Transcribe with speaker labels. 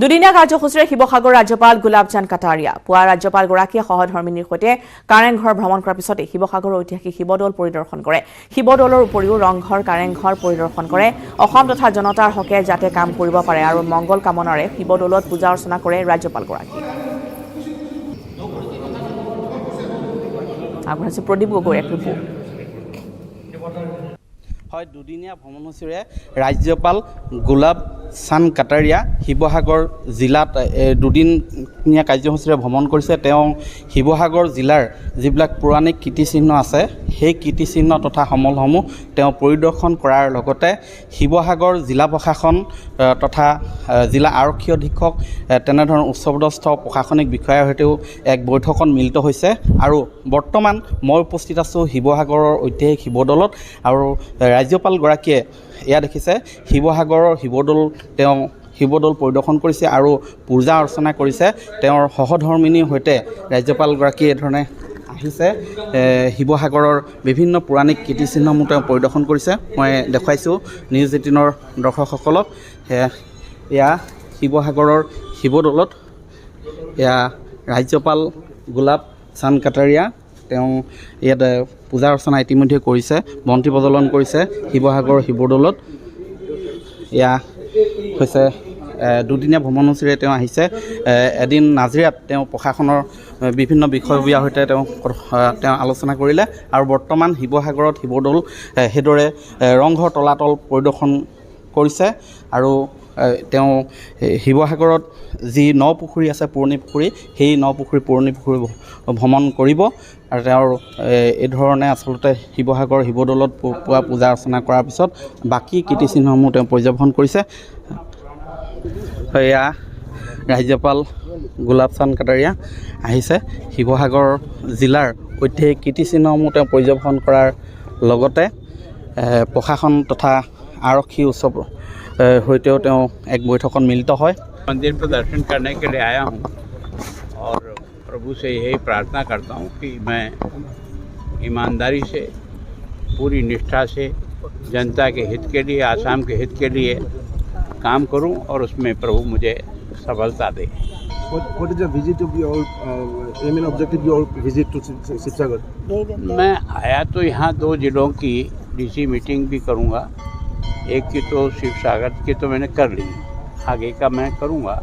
Speaker 1: দুদিনীয়া কাৰ্যসূচীৰে শিৱসাগৰ ৰাজ্যপাল গোলাপ চান্দ কাটাৰিয়া পুৱা ৰাজ্যপালগৰাকীয়ে সহধৰ্মিনীৰ সৈতে কাৰেংঘৰ ভ্ৰমণ কৰাৰ পিছতে শিৱসাগৰৰ ঐতিহাসিক শিৱদৌল পৰিদৰ্শন কৰে। শিৱদৌলৰ উপৰিও ৰংঘৰ কাৰেংঘৰ পৰিদৰ্শন কৰে। অসম তথা জনতাৰ হকে যাতে কাম কৰিব পাৰে আৰু মংগল কামনাৰে শিৱদৌলত পূজা অৰ্চনা কৰে ৰাজ্যপালগৰাকী। আগবঢ়াইছে প্ৰদীপ গগৈ এক ৰিপৰ্ট।
Speaker 2: হয়, দুদিনীয়া ভ্ৰমণসূচীৰে ৰাজ্যপাল গোলাপ চান্দ কাটাৰিয়া শিৱসাগৰ জিলাত দুদিনীয়া কাৰ্যসূচীৰে ভ্ৰমণ কৰিছে। তেওঁ শিৱসাগৰ জিলাৰ যিবিলাক পৌৰাণিক কীৰ্তিচিহ্ন আছে সেই কীৰ্তিচিহ্ন তথা সমলসমূহ তেওঁ পৰিদৰ্শন কৰাৰ লগতে শিৱসাগৰ জিলা প্ৰশাসন তথা জিলা আৰক্ষী অধীক্ষক তেনেধৰণৰ উচ্চপদস্থ প্ৰশাসনিক বিষয়াৰ সৈতেও এক বৈঠকত মিলিত হৈছে। আৰু বৰ্তমান মই উপস্থিত আছোঁ শিৱসাগৰৰ ঐতিহাসিক শিৱদৌলত আৰু ৰাজ্যপালগৰাকীয়ে এয়া দেখিছে শিৱসাগৰৰ শিৱদৌল পৰিদৰ্শন কৰিছে আৰু পূজা অৰ্চনা কৰিছে। তেওঁৰ সহধৰ্মিনীৰ সৈতে ৰাজ্যপালগৰাকীয়ে এধৰণে আহিছে। শিৱসাগৰৰ বিভিন্ন পৌৰাণিক কীৰ্তিচিহ্নসমূহ তেওঁ পৰিদৰ্শন কৰিছে। মই দেখুৱাইছোঁ নিউজ 18ৰ দৰ্শকসকলক। এয়া শিৱসাগৰৰ শিৱদৌলত এয়া ৰাজ্যপাল গোলাপ চান্দ কাটাৰিয়া তেওঁ ইয়াত পূজা অৰ্চনা ইতিমধ্যে কৰিছে, বন্তি প্ৰজ্বলন কৰিছে শিৱসাগৰৰ শিৱদৌলত। এয়া হৈছে দুদিনীয়া ভ্ৰমণসূচীৰে তেওঁ আহিছে। এদিন নাজিৰাত তেওঁ প্ৰশাসনৰ বিভিন্ন বিষয়ববীয়াৰ সৈতে তেওঁ আলোচনা কৰিলে আৰু বৰ্তমান শিৱসাগৰত শিৱদৌল সেইদৰে ৰংঘৰ তলাতল পৰিদৰ্শন কৰিছে। আৰু তেওঁ শিৱসাগৰত যি নপুখুৰী আছে পুৰণি পুখুৰী, সেই পুৰণি পুখুৰী ভ্ৰমণ কৰিব আৰু তেওঁৰ এই ধৰণে আচলতে শিৱদৌলত পুৱা পূজা অৰ্চনা কৰাৰ পিছত বাকী কীৰ্তিচিহ্নসমূহ তেওঁ পৰ্যবেক্ষণ কৰিছে। এয়া ৰাজ্যপাল গোলাপ চান্দ কাটাৰিয়া আহিছে। শিৱসাগৰ জিলাৰ ঐতিহাসিক কীৰ্তিচিহ্নসমূহ তেওঁ পৰ্যবেক্ষণ কৰাৰ লগতে প্ৰশাসন তথা আৰক্ষী সৈতেও তেওঁ এক বৈঠকত মিলিত হয়।
Speaker 3: मंदिर पर दर्शन करने के लिए आया हूँ और प्रभु से यही प्रार्थना करता हूँ कि मैं ईमानदारी से पूरी निष्ठा से जनता के हित के लिए, आसाम के हित के लिए काम करूं और उसमें प्रभु मुझे सफलता दे।
Speaker 4: What is the visit of your aim and objective your visit to Shivsagar?
Speaker 3: मैं आया तो यहाँ 2 जिलों की डीसी मीटिंग भी करूँगा। एक की तो शिवसागर की तो मैंने कर ली, आगे का मैं करूँगा।